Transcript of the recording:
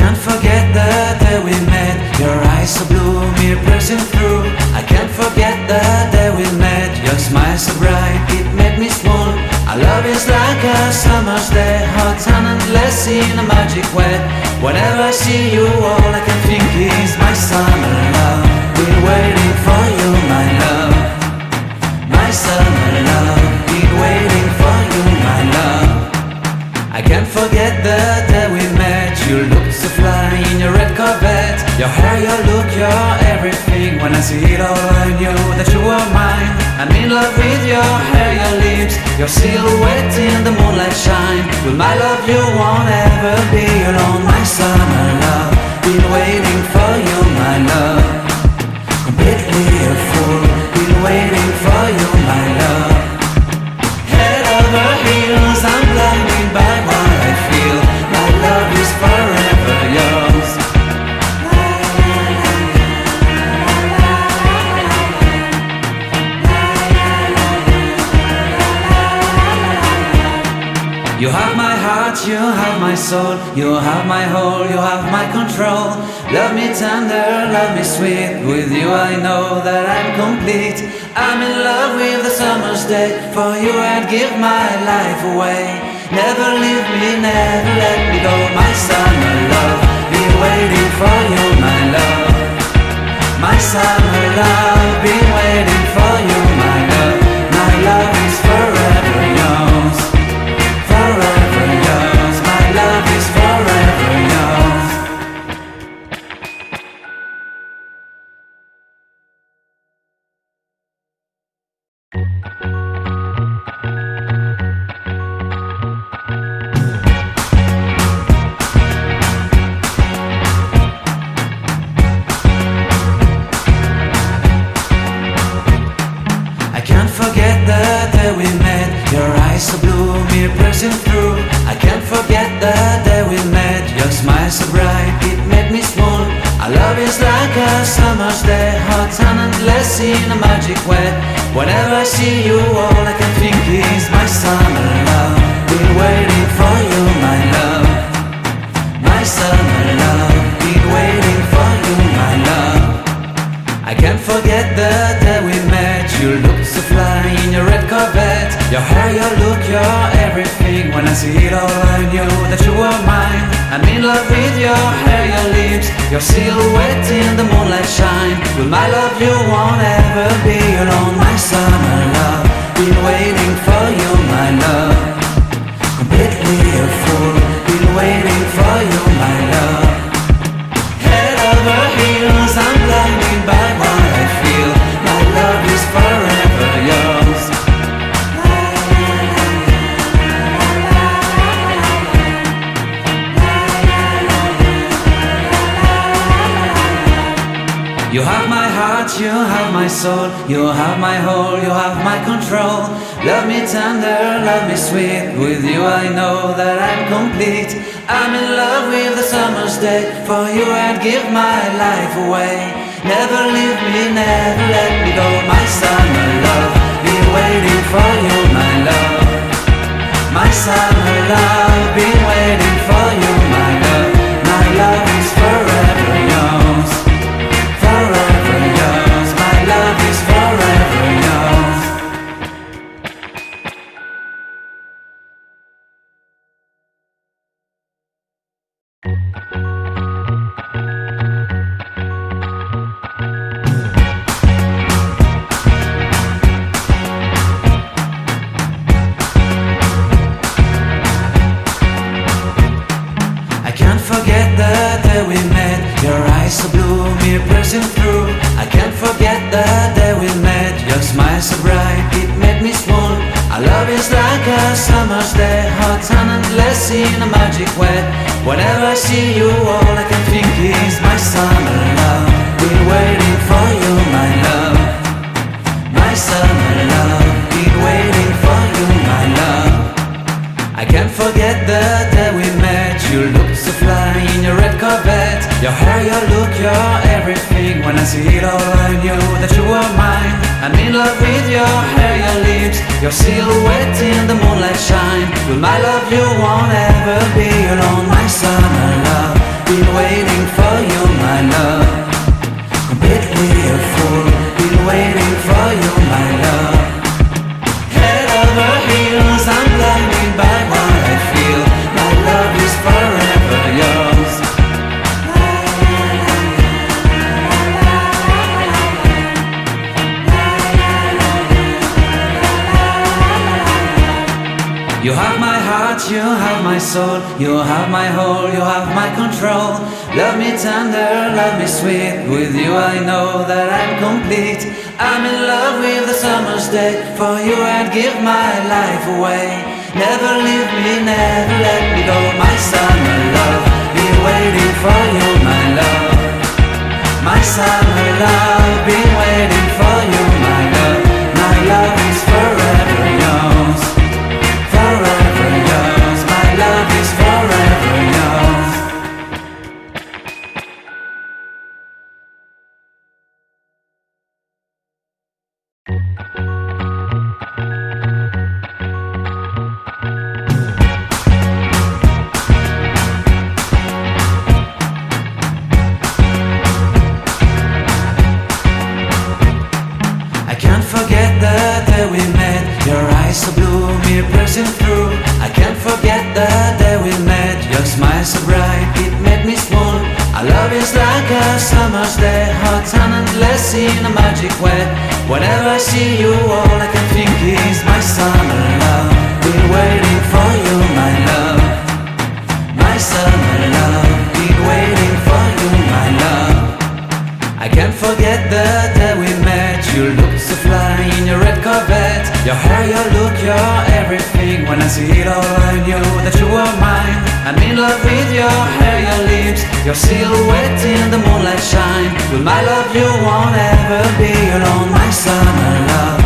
can't forget the day we met. Your eyes so blue, me piercing through. I can't forget the day we met. Your smile so bright, it made me swoon. Our love is like a summer's day, hot and endless in a magic way. Whenever I see you, all I can think is my summer love. Been waiting for you, my love. My summer love. Been waiting for you, my love. I can't forget the day we met. You looked so fly in your red Corvette. Your hair, your look, your everything. When I see it all, I knew that you were mine. I'm in love with your hair, your lips, your silhouette in the moonlight shine. With my love you won't ever be alone. My summer love, been waiting for you, my love. Completely a fool, been waiting for you, my love. Head over heels, I'm blinded by what I feel. My love is forever yours. You have my heart, you have my soul, you have my whole, you have my control. Love me tender, love me sweet. With you I know that I'm complete. I'm in love with the summer's day. For you I'd give my life away. Never leave me, never let me go. My summer love, been waiting for you, my love. My summer love, been waiting for you, my love. My love is forever yours. Forever yours, my love is forever yours. I can't forget the day we met. Your eyes so blue, me piercing through. I can't forget the day we met. Your smile so bright, it made me swoon. Our love is like a summer's day, hot and endless in a magic way. Whenever I see you, all I can think is my summer love. Been waiting for you, my love. My summer love. Been waiting for you, my love. I can't forget the day we met. You looked so fly in your red Corvette. Your hair, your look, your everything. When I see it all, I knew that you were mine. I'm in love with your hair, your lips, your silhouette in the moonlight shine. With my love you won't ever be alone. My summer love, been waiting for you, my love. Completely a fool, been waiting for you, my love. Head over heels, I'm blinded by what I feel. My love is forever yours. You have my heart, you have my soul, you have my whole, you have my control. Love me tender, love me sweet. With you I know that I'm complete. I'm in love with the summer's day. For you I'd give my life away. Never leave me, never let me go. My summer love, been waiting for you, my love. My summer love, been waiting for you, my love. My love is forever yours. Forever yours, my love is forever yours. I can't forget the day we met. Your eyes so blue, me piercing through. I can't forget the day we met. Your smile so bright, it made me swoon. Our love is like a summer's day, hot and endless in a magic way. Whenever I see you, all I can think is my summer love. Been waiting for you, my love. My summer love. Been waiting for you, my love. I can't forget the day we met. You looked so fly in your red Corvette. Your hair, your look, your everything. When I see it all, I knew that you were mine. I'm in love with your hair, your lips, your silhouette in the moonlight shine. With my love you won't ever be alone. My summer love, been waiting for you, my love. Completely a fool, been waiting for you, my love. Head over heels, I'm blinded by what I feel. My love is forever yours. You have my heart, you have my soul, you have my whole, you have my control. Love me tender, love me sweet, with you I know that I'm complete. I'm in love with the summer's day, for you I'd give my life away. Never leave me, never let me go, my summer love. Been waiting for you, my love. My summer love, been waiting for you, my love. My love is forever yours. Forever yours, my love is forever yours. I can't forget the day we met. Your eyes so blue, me piercing through. I can't forget the day we met. Your smile so bright, it made me swoon. Our love is like a summer's day, hot and endless in a magic way. Whenever I see you, all I can think is my summer love. Been waiting for you, my love. My summer love, been waiting for you, my love. I can't forget the day we met. You looked so fly in your red Corvette. Your hair, your look, your everything. When I see it all, I knew that you were mine. I'm in love with your hair, your lips, your silhouette in the moonlight shine. With my love you won't ever be alone, my summer love.